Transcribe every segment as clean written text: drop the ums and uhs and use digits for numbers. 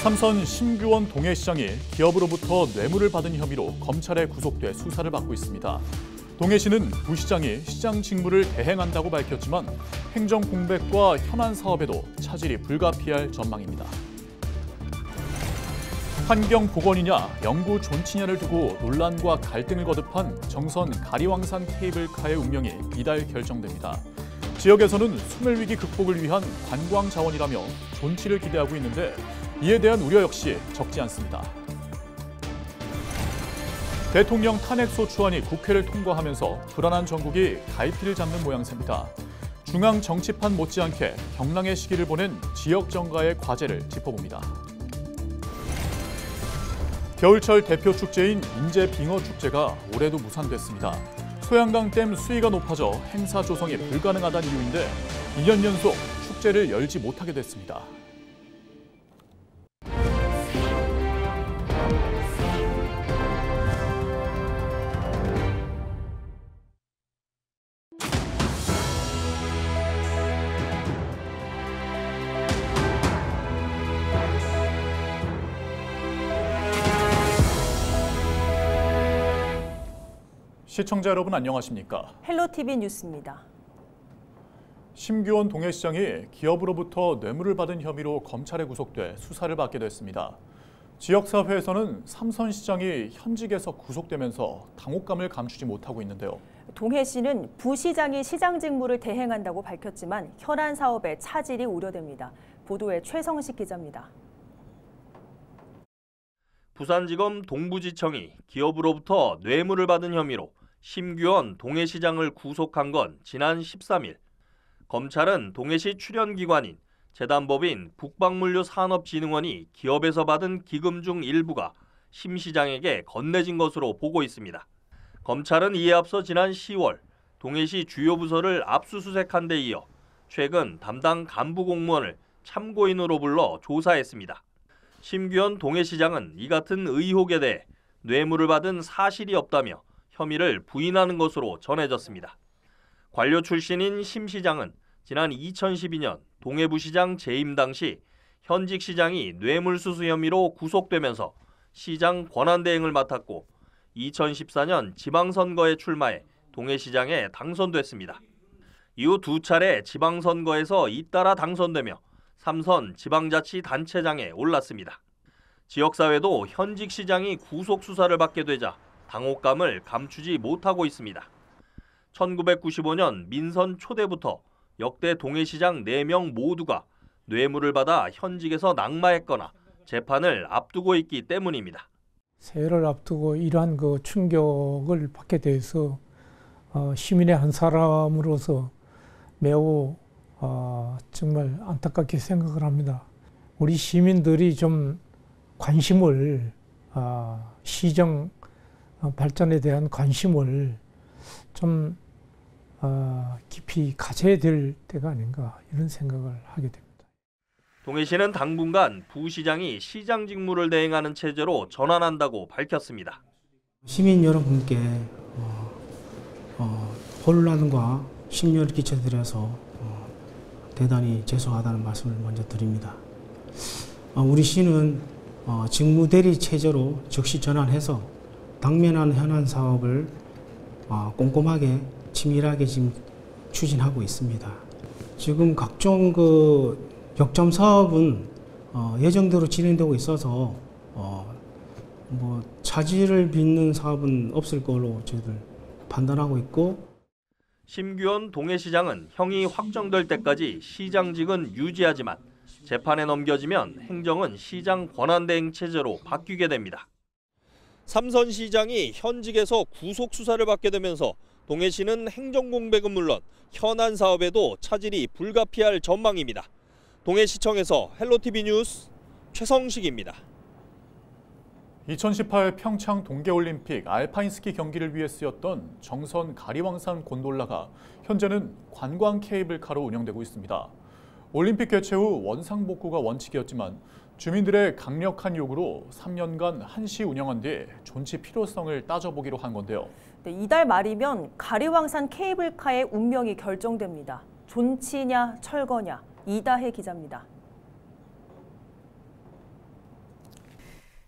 삼선 심규원 동해시장이 기업으로부터 뇌물을 받은 혐의로 검찰에 구속돼 수사를 받고 있습니다. 동해시는 부시장이 시장 직무를 대행한다고 밝혔지만 행정 공백과 현안 사업에도 차질이 불가피할 전망입니다. 환경보건이냐 영구 존치냐를 두고 논란과 갈등을 거듭한 정선 가리왕산 케이블카의 운명이 이달 결정됩니다. 지역에서는 소멸위기 극복을 위한 관광 자원이라며 존치를 기대하고 있는데 이에 대한 우려 역시 적지 않습니다. 대통령 탄핵소추안이 국회를 통과하면서 불안한 전국이 갈피를 잡는 모양새입니다. 중앙 정치판 못지않게 경랑의 시기를 보낸 지역 정가의 과제를 짚어봅니다. 겨울철 대표 축제인 인제빙어축제가 올해도 무산됐습니다. 소양강댐 수위가 높아져 행사 조성이 불가능하다는 이유인데 2년 연속 축제를 열지 못하게 됐습니다. 시청자 여러분 안녕하십니까? 헬로티비 뉴스입니다. 심규원 동해시장이 기업으로부터 뇌물을 받은 혐의로 검찰에 구속돼 수사를 받게 됐습니다. 지역사회에서는 삼선시장이 현직에서 구속되면서 당혹감을 감추지 못하고 있는데요. 동해시는 부시장이 시장 직무를 대행한다고 밝혔지만 현안 사업에 차질이 우려됩니다. 보도에 최성식 기자입니다. 부산지검 동부지청이 기업으로부터 뇌물을 받은 혐의로 심규원 동해시장을 구속한 건 지난 13일. 검찰은 동해시 출연기관인 재단법인 북방물류산업진흥원이 기업에서 받은 기금 중 일부가 심 시장에게 건네진 것으로 보고 있습니다. 검찰은 이에 앞서 지난 10월 동해시 주요 부서를 압수수색한 데 이어 최근 담당 간부 공무원을 참고인으로 불러 조사했습니다. 심규원 동해시장은 이 같은 의혹에 대해 뇌물을 받은 사실이 없다며 혐의를 부인하는 것으로 전해졌습니다. 관료 출신인 심 시장은 지난 2012년 동해부시장 재임 당시 현직 시장이 뇌물수수 혐의로 구속되면서 시장 권한대행을 맡았고 2014년 지방선거에 출마해 동해시장에 당선됐습니다. 이후 두 차례 지방선거에서 잇따라 당선되며 삼선 지방자치단체장에 올랐습니다. 지역사회도 현직 시장이 구속수사를 받게 되자 당혹감을 감추지 못하고 있습니다. 1995년 민선 초대부터 역대 동해시장 4명 모두가 뇌물을 받아 현직에서 낙마했거나 재판을 앞두고 있기 때문입니다. 새해를 앞두고 이러한 충격을 받게 돼서 시민의 한 사람으로서 매우 정말 안타깝게 생각을 합니다. 우리 시민들이 좀 관심을 시정 발전에 대한 관심을 좀 깊이 가져야 될 때가 아닌가 이런 생각을 하게 됩니다. 동해시는 당분간 부시장이 시장 직무를 대행하는 체제로 전환한다고 밝혔습니다. 시민 여러분께 혼란과 심려를 끼쳐드려서 대단히 죄송하다는 말씀을 먼저 드립니다. 우리 시는 직무대리 체제로 즉시 전환해서 당면한 현안 사업을 꼼꼼하게 치밀하게 지금 추진하고 있습니다. 지금 각종 역점 사업은 예정대로 진행되고 있어서 차질을 빚는 사업은 없을 걸로 저희들 판단하고 있고. 심규원 동해시장은 형이 확정될 때까지 시장직은 유지하지만 재판에 넘겨지면 행정은 시장 권한대행 체제로 바뀌게 됩니다. 삼선시장이 현직에서 구속수사를 받게 되면서 동해시는 행정공백은 물론 현안 사업에도 차질이 불가피할 전망입니다. 동해시청에서 헬로티비 뉴스 최성식입니다. 2018 평창 동계올림픽 알파인스키 경기를 위해 쓰였던 정선 가리왕산 곤돌라가 현재는 관광 케이블카로 운영되고 있습니다. 올림픽 개최 후 원상복구가 원칙이었지만 주민들의 강력한 요구로 3년간 한시 운영한 뒤 존치 필요성을 따져보기로 한 건데요. 네, 이달 말이면 가리왕산 케이블카의 운명이 결정됩니다. 존치냐 철거냐, 이다혜 기자입니다.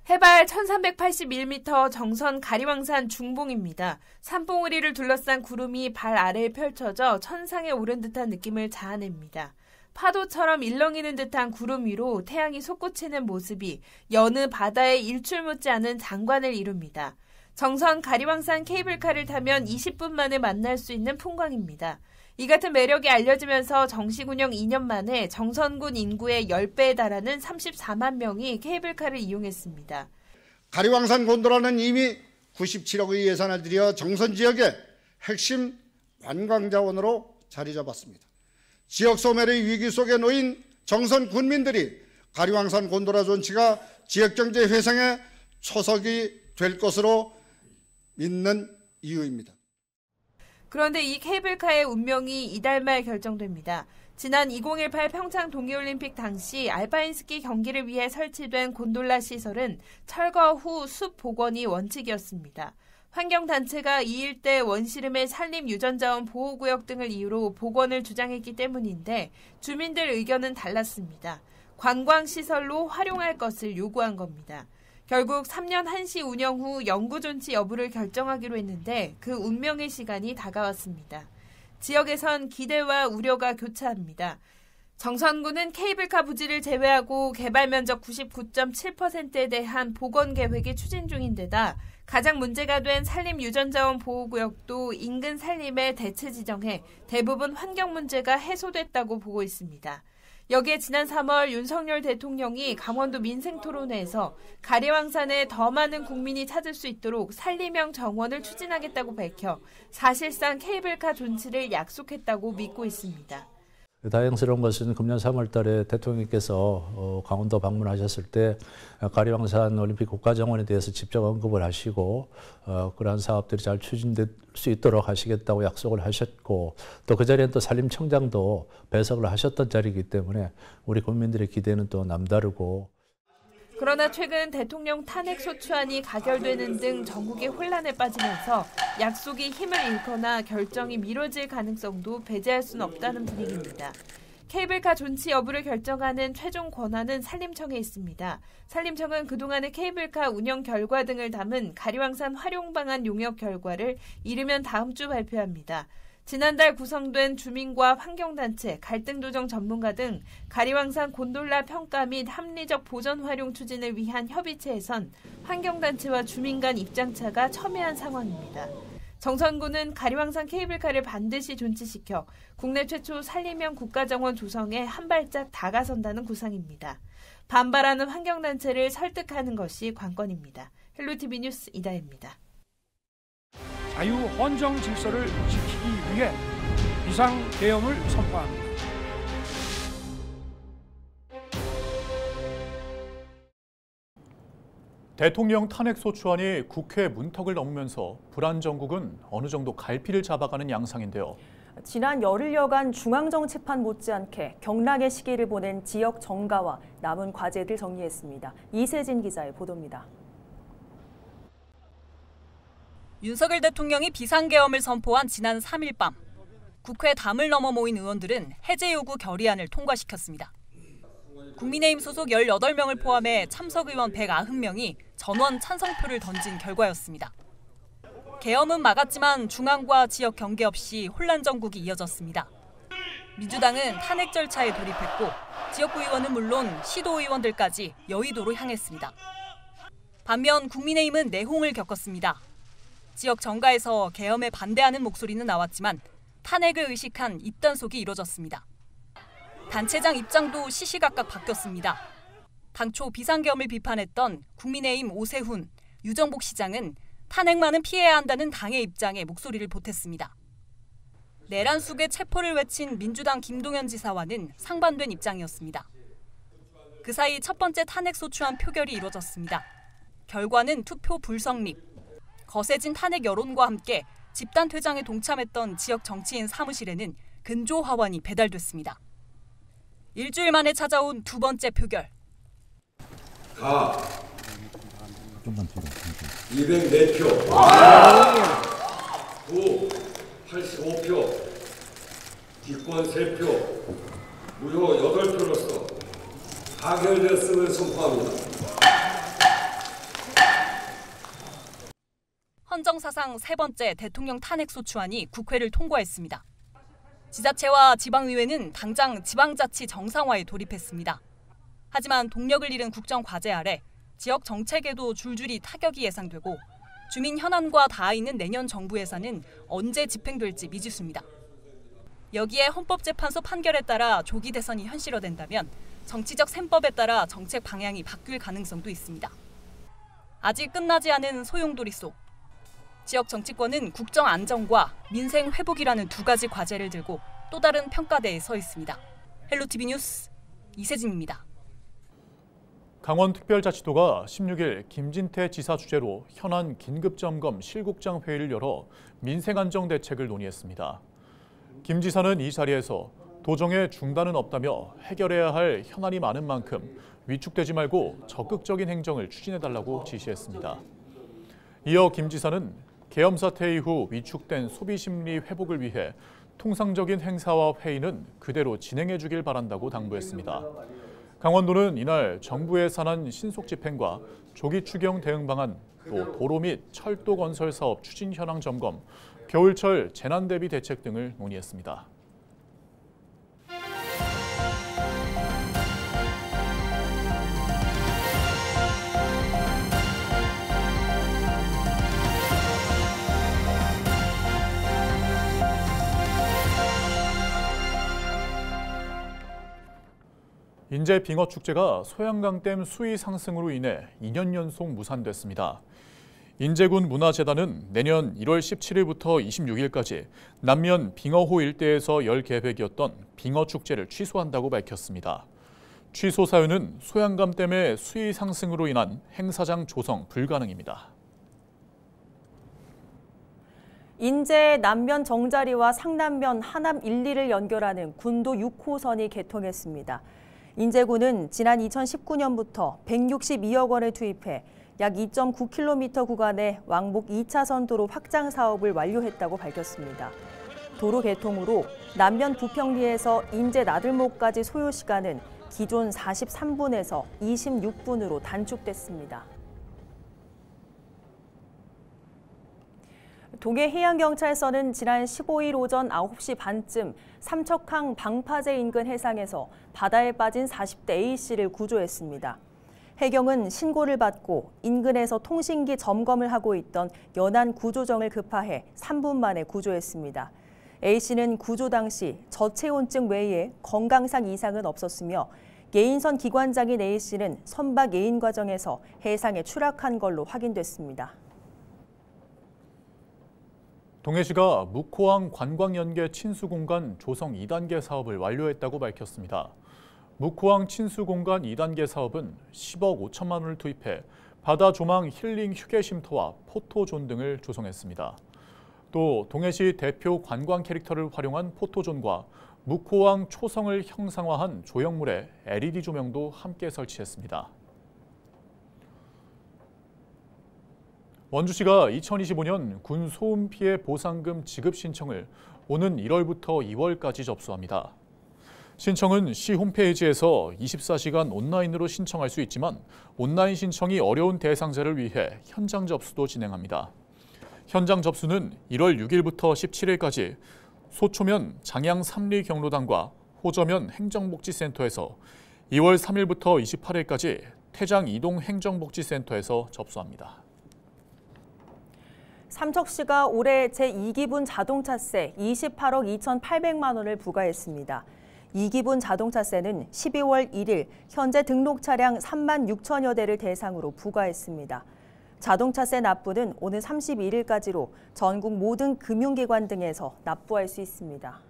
해발 1381m 정선 가리왕산 중봉입니다. 산봉우리를 둘러싼 구름이 발 아래에 펼쳐져 천상에 오른 듯한 느낌을 자아냅니다. 파도처럼 일렁이는 듯한 구름 위로 태양이 솟구치는 모습이 여느 바다에 일출 못지 않은 장관을 이룹니다. 정선 가리왕산 케이블카를 타면 20분 만에 만날 수 있는 풍광입니다. 이 같은 매력이 알려지면서 정식 운영 2년 만에 정선군 인구의 10배에 달하는 34만 명이 케이블카를 이용했습니다. 가리왕산 곤돌라는 이미 97억의 예산을 들여 정선 지역의 핵심 관광자원으로 자리 잡았습니다. 지역 소멸의 위기 속에 놓인 정선 군민들이 가리왕산 곤돌라 존치가 지역 경제 회생의 초석이 될 것으로 믿는 이유입니다. 그런데 이 케이블카의 운명이 이달 말 결정됩니다. 지난 2018 평창 동계올림픽 당시 알파인 스키 경기를 위해 설치된 곤돌라 시설은 철거 후 숲 복원이 원칙이었습니다. 환경단체가 이 일대 원시름의 산림 유전자원 보호구역 등을 이유로 복원을 주장했기 때문인데 주민들 의견은 달랐습니다. 관광시설로 활용할 것을 요구한 겁니다. 결국 3년 한시 운영 후 영구 존치 여부를 결정하기로 했는데 그 운명의 시간이 다가왔습니다. 지역에선 기대와 우려가 교차합니다. 정선군은 케이블카 부지를 제외하고 개발 면적 99.7%에 대한 복원 계획이 추진 중인 데다 가장 문제가 된 산림 유전자원 보호구역도 인근 산림에 대체 지정해 대부분 환경 문제가 해소됐다고 보고 있습니다. 여기에 지난 3월 윤석열 대통령이 강원도 민생토론회에서 가리왕산에 더 많은 국민이 찾을 수 있도록 산림형 정원을 추진하겠다고 밝혀 사실상 케이블카 존치를 약속했다고 믿고 있습니다. 다행스러운 것은 금년 3월 달에 대통령께서 강원도 방문하셨을 때 가리왕산 올림픽 국가정원에 대해서 직접 언급을 하시고 그러한 사업들이 잘 추진될 수 있도록 하시겠다고 약속을 하셨고 또 그 자리엔 또 산림청장도 배석을 하셨던 자리이기 때문에 우리 국민들의 기대는 또 남다르고 그러나 최근 대통령 탄핵 소추안이 가결되는 등 전국이 혼란에 빠지면서 약속이 힘을 잃거나 결정이 미뤄질 가능성도 배제할 수는 없다는 분위기입니다. 케이블카 존치 여부를 결정하는 최종 권한은 산림청에 있습니다. 산림청은 그동안의 케이블카 운영 결과 등을 담은 가리왕산 활용 방안 용역 결과를 이르면 다음 주 발표합니다. 지난달 구성된 주민과 환경단체, 갈등조정 전문가 등 가리왕산 곤돌라 평가 및 합리적 보전 활용 추진을 위한 협의체에선 환경단체와 주민 간 입장차가 첨예한 상황입니다. 정선군은 가리왕산 케이블카를 반드시 존치시켜 국내 최초 산림형 국가정원 조성에 한 발짝 다가선다는 구상입니다. 반발하는 환경단체를 설득하는 것이 관건입니다. 헬로티비 뉴스 이다혜입니다. 자유 헌정 질서를 지키기 위해 비상계엄을 선포합니다. 대통령 탄핵 소추안이 국회 문턱을 넘으면서 불안 정국은 어느 정도 갈피를 잡아가는 양상인데요. 지난 열흘여간 중앙정치판 못지않게 격락의 시기를 보낸 지역 정가와 남은 과제들 정리했습니다. 이세진 기자의 보도입니다. 윤석열 대통령이 비상계엄을 선포한 지난 3일 밤, 국회 담을 넘어 모인 의원들은 해제 요구 결의안을 통과시켰습니다. 국민의힘 소속 18명을 포함해 참석 의원 190명이 전원 찬성표를 던진 결과였습니다. 계엄은 막았지만 중앙과 지역 경계 없이 혼란 정국이 이어졌습니다. 민주당은 탄핵 절차에 돌입했고 지역구 의원은 물론 시도 의원들까지 여의도로 향했습니다. 반면 국민의힘은 내홍을 겪었습니다. 지역 정가에서 계엄에 반대하는 목소리는 나왔지만 탄핵을 의식한 입단속이 이뤄졌습니다. 단체장 입장도 시시각각 바뀌었습니다. 당초 비상계엄을 비판했던 국민의힘 오세훈, 유정복 시장은 탄핵만은 피해야 한다는 당의 입장에 목소리를 보탰습니다. 내란 속에 체포를 외친 민주당 김동연 지사와는 상반된 입장이었습니다. 그 사이 첫 번째 탄핵 소추안 표결이 이뤄졌습니다. 결과는 투표 불성립. 거세진 탄핵 여론과 함께 집단 퇴장에 동참했던 지역 정치인 사무실에는 근조 하원이 배달됐습니다. 일주일 만에 찾아온 두 번째 표결. 가 204표, 구 85표, 기권 3표, 무효 8표로서 가결되었음을 선포합니다. 헌정 사상 3번째 대통령 탄핵소추안이 국회를 통과했습니다. 지자체와 지방의회는 당장 지방자치 정상화에 돌입했습니다. 하지만 동력을 잃은 국정 과제 아래 지역 정책에도 줄줄이 타격이 예상되고 주민 현안과 닿아 있는 내년 정부 예산은 언제 집행될지 미지수입니다. 여기에 헌법재판소 판결에 따라 조기 대선이 현실화된다면 정치적 셈법에 따라 정책 방향이 바뀔 가능성도 있습니다. 아직 끝나지 않은 소용돌이 속 지역 정치권은 국정 안정과 민생 회복이라는 두 가지 과제를 들고 또 다른 평가대에 서 있습니다. 헬로티비 뉴스 이세진입니다. 강원특별자치도가 16일 김진태 지사 주재로 현안 긴급점검 실국장 회의를 열어 민생안정 대책을 논의했습니다. 김 지사는 이 자리에서 도정의 중단은 없다며 해결해야 할 현안이 많은 만큼 위축되지 말고 적극적인 행정을 추진해달라고 지시했습니다. 이어 김 지사는 계엄 사태 이후 위축된 소비 심리 회복을 위해 통상적인 행사와 회의는 그대로 진행해 주길 바란다고 당부했습니다. 강원도는 이날 정부 예산안 신속 집행과 조기 추경 대응 방안, 또 도로 및 철도 건설 사업 추진 현황 점검, 겨울철 재난 대비 대책 등을 논의했습니다. 인제 빙어축제가 소양강댐 수위 상승으로 인해 2년 연속 무산됐습니다. 인제군 문화재단은 내년 1월 17일부터 26일까지 남면 빙어호 일대에서 열 계획이었던 빙어축제를 취소한다고 밝혔습니다. 취소 사유는 소양강댐의 수위 상승으로 인한 행사장 조성 불가능입니다. 인제 남면 정자리와 상남면 하남 1, 2를 연결하는 군도 6호선이 개통했습니다. 인제군은 지난 2019년부터 162억 원을 투입해 약 2.9km 구간의 왕복 2차선 도로 확장 사업을 완료했다고 밝혔습니다. 도로 개통으로 남면 부평리에서 인제 나들목까지 소요 시간은 기존 43분에서 26분으로 단축됐습니다. 동해해양경찰서는 지난 15일 오전 9시 반쯤 삼척항 방파제 인근 해상에서 바다에 빠진 40대 A씨를 구조했습니다. 해경은 신고를 받고 인근에서 통신기 점검을 하고 있던 연안 구조정을 급파해 3분 만에 구조했습니다. A씨는 구조 당시 저체온증 외에 건강상 이상은 없었으며 예인선 기관장인 A씨는 선박 예인 과정에서 해상에 추락한 걸로 확인됐습니다. 동해시가 묵호항 관광연계 친수공간 조성 2단계 사업을 완료했다고 밝혔습니다. 묵호항 친수공간 2단계 사업은 10억 5천만 원을 투입해 바다 조망 힐링 휴게 쉼터와 포토존 등을 조성했습니다. 또 동해시 대표 관광 캐릭터를 활용한 포토존과 묵호항 초성을 형상화한 조형물에 LED 조명도 함께 설치했습니다. 원주시가 2025년 군 소음 피해 보상금 지급 신청을 오는 1월부터 2월까지 접수합니다. 신청은 시 홈페이지에서 24시간 온라인으로 신청할 수 있지만 온라인 신청이 어려운 대상자를 위해 현장 접수도 진행합니다. 현장 접수는 1월 6일부터 17일까지 소초면 장양 삼리 경로당과 호저면 행정복지센터에서 2월 3일부터 28일까지 태장 이동 행정복지센터에서 접수합니다. 삼척시가 올해 제2기분 자동차세 28억 2,800만 원을 부과했습니다. 2기분 자동차세는 12월 1일 현재 등록 차량 3만 6천여 대를 대상으로 부과했습니다. 자동차세 납부는 오는 31일까지로 전국 모든 금융기관 등에서 납부할 수 있습니다.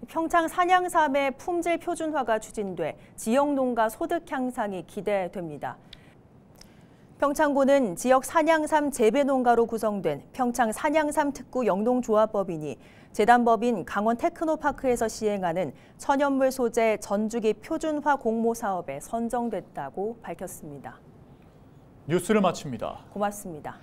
평창 산양삼의 품질 표준화가 추진돼 지역 농가 소득 향상이 기대됩니다. 평창군은 지역 산양삼 재배 농가로 구성된 평창 산양삼 특구 영농조합법인이 재단법인 강원 테크노파크에서 시행하는 천연물 소재 전주기 표준화 공모 사업에 선정됐다고 밝혔습니다. 뉴스를 마칩니다. 고맙습니다.